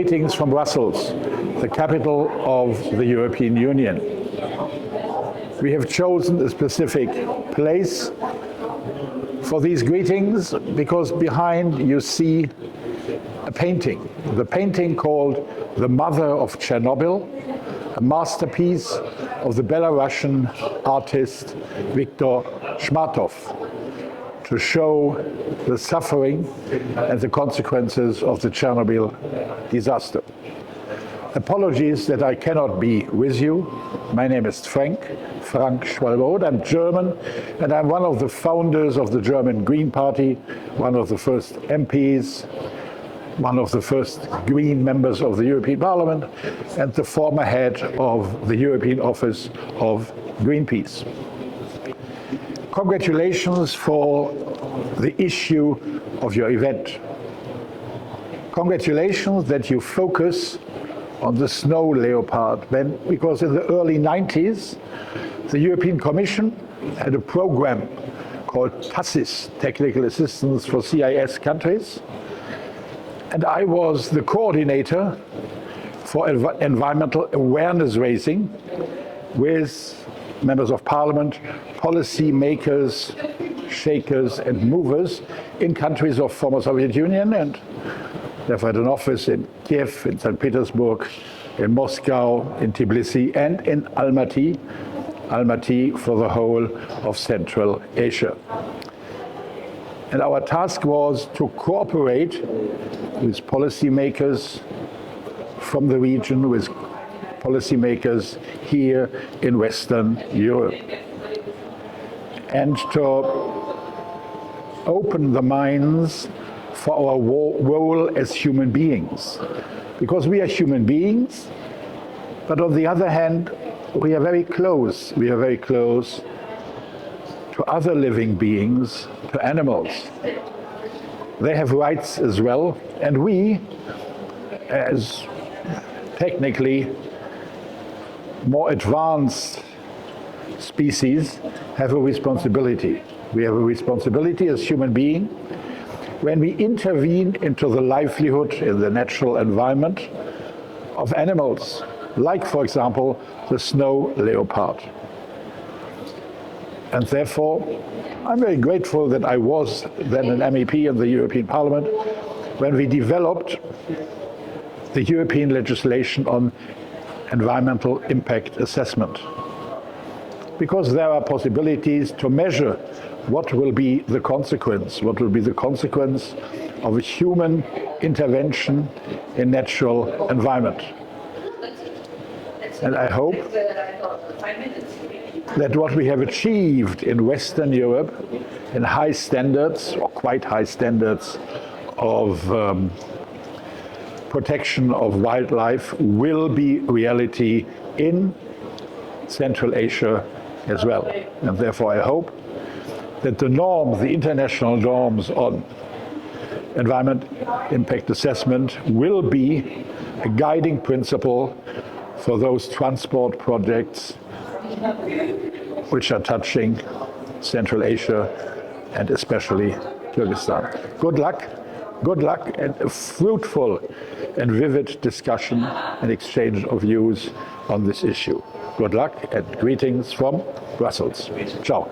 Greetings from Brussels, the capital of the European Union. We have chosen a specific place for these greetings because behind you see a painting, the painting called The Mother of Chernobyl, a masterpiece of the Belarusian artist Victor Schmatko, to show the suffering and the consequences of the Chernobyl disaster. Apologies that I cannot be with you. My name is Frank Schwalba-Hoth. I'm German, and I'm one of the founders of the German Green Party, one of the first MPs, one of the first Green members of the European Parliament, and the former head of the European office of Greenpeace. Congratulations for the issue of your event. Congratulations that you focus on the snow leopard, because in the early 90s, the European Commission had a program called TACIS, Technical Assistance for CIS countries, and I was the coordinator for environmental awareness raising with members of parliament, policy makers, shakers and movers in countries of former Soviet Union, and therefore had an office in Kiev, in St. Petersburg, in Moscow, in Tbilisi, and in Almaty for the whole of Central Asia. And our task was to cooperate with policymakers from the region, with policymakers here in Western Europe, and to open the minds for our role as human beings. Because we are human beings, but on the other hand, we are very close. We are very close to other living beings, to animals. They have rights as well, and we, as technically more advanced species, have a responsibility. We have a responsibility as human beings when we intervene into the livelihood in the natural environment of animals, like, for example, the snow leopard. And therefore, I'm very grateful that I was then an MEP in the European Parliament when we developed the European legislation on environmental impact assessment. Because there are possibilities to measure what will be the consequence of a human intervention in natural environment. And I hope that what we have achieved in Western Europe in high standards, or quite high standards, of protection of wildlife will be reality in Central Asia as well. And therefore I hope that the norms, the international norms on environment impact assessment will be a guiding principle for those transport projects which are touching Central Asia and especially Kyrgyzstan. Good luck, and a fruitful and vivid discussion and exchange of views on this issue. Good luck and greetings from Brussels. Ciao.